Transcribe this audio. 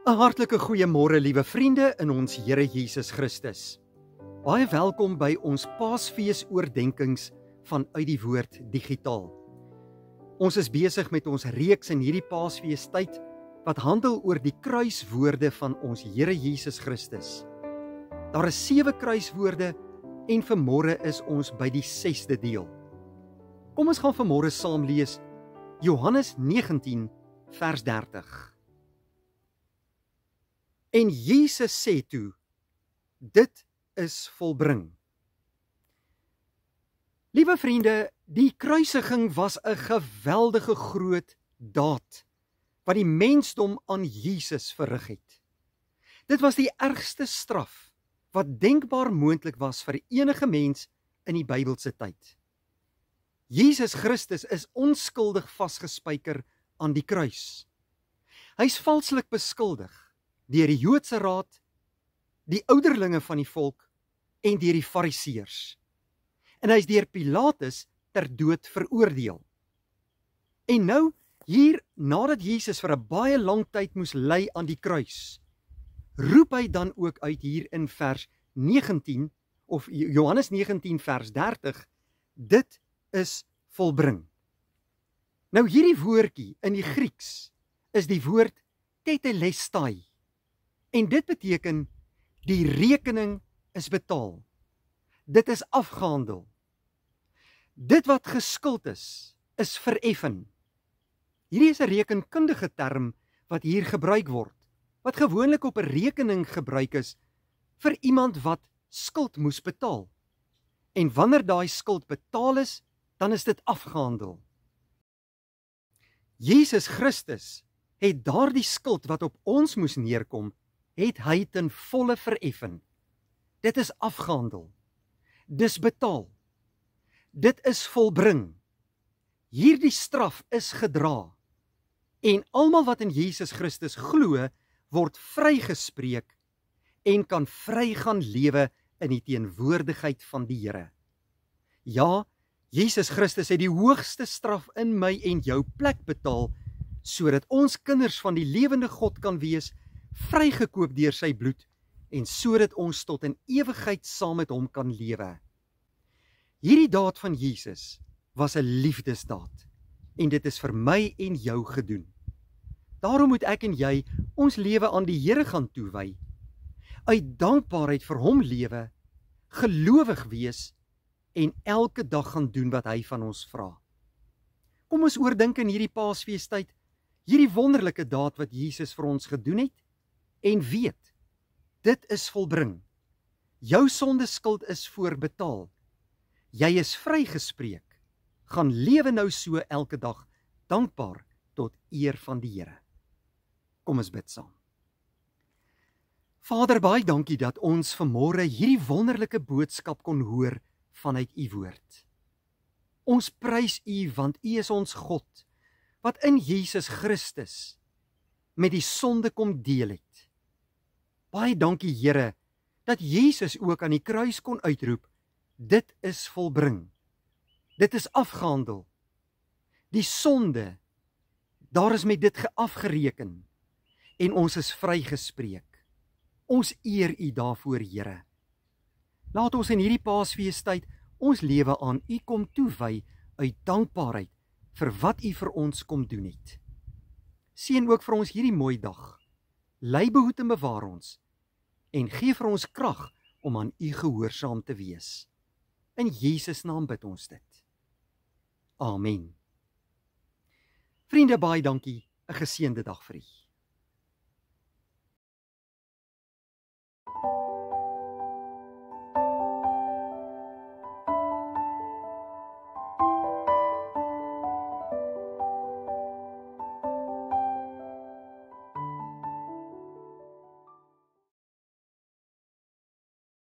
'n Hartlike goeiemôre, liewe vriende in ons Here Jesus Christus. Baie welkom by ons Paasfees oordenkings vanuit die Woord digitaal. Ons is besig met ons reeks in hierdie Paasfeestyd wat handel oor die kruiswoorde van ons Here Jesus Christus. Daar is 7 kruiswoorde en vanmôre is ons by die 6de deel. Kom ons gaan vanmôre saam lees Johannes 19 vers 30. En Jesus sê toe, dit is volbring. Liewe vriende, die kruisiging was 'n geweldige groot daad wat die mensdom aan Jesus verrig het. Dit was die ergste straf wat denkbaar moontlik was vir enige mens in die Bybelse tyd. Jesus Christus is onskuldig vasgespijker aan die kruis. Hy's valslik beskuldig deur die Joodse raad, die ouderlinge van die volk en deur die Fariseërs. En hy is deur Pilatus ter dood veroordeel. En nou, hier nadat Jesus vir 'n baie lang tyd moes ly aan die kruis, roep hy dan ook uit hier in vers 19 of Johannes 19 vers 30, dit is volbring. Nou hierdie woordjie in die Grieks is die woord tetelestai. En dit beteken, die rekening is betaal. Dit is afgehandel. Dit wat geskuld is vereffen. Hierdie is 'n rekenkundige term wat hier gebruik word, wat gewoonlik op 'n rekening gebruik is vir iemand wat skuld moes betaal. En wanneer daai skuld betaal is, dan is dit afgehandel. Jesus Christus het daardie skuld wat op ons moes neerkom, het hy ten volle vereffen. Dit is afgehandel. Dis betaal. Dit is volbring. Hierdie straf is gedra. En almal wat in Jesus Christus glo, word vrygespreek en kan vry gaan lewe in die teenwoordigheid van die Here. Ja, Jesus Christus het die hoogste straf in my en jou plek betaal, sodat ons kinders van die lewende God kan wees, vrygekoop deur sy bloed, en sodat ons tot in ewigheid saam met hom kan lewe. Hierdie daad van Jesus was 'n liefdesdaad, en dit is vir my en jou gedoen. Daarom moet ek en jy ons lewe aan die Here gaan toewy, uit dankbaarheid vir hom lewe, gelowig wees, en elke dag gaan doen wat hy van ons vra. Kom ons oordink in hierdie Paasfeestyd, hierdie wonderlike daad wat Jesus vir ons gedoen het, en weet, dit is volbring. Jou sondeskuld is voorbetaal. Jy is vrygespreek. Gaan lewe nou so elke dag, dankbaar tot eer van die Here. Kom ons bid saam. Vader, baie dankie dat ons vanmôre hierdie wonderlike boodskap kon hoor vanuit u woord. Ons prys u, want u is ons God, wat in Jesus Christus met die sonde kom deel het. Baie dankie, Here, dat Jesus ook aan die kruis kon uitroep, dit is volbring. Dit is afgehandel. Die sonde, daar is met dit afgereken, en ons is vrygespreek. Ons eer u daarvoor, Here. Laat ons in hierdie Paasfeestyd ons lewe aan u kom toewy uit dankbaarheid vir wat u vir ons kom doen het. Seën ook vir ons hierdie mooi dag. Lei, behoed en bewaar ons, en gee vir ons krag om aan u gehoorsaam te wees. In Jesus naam bid ons dit. Amen. Vriende, baie dankie, 'n geseënde dag vir u.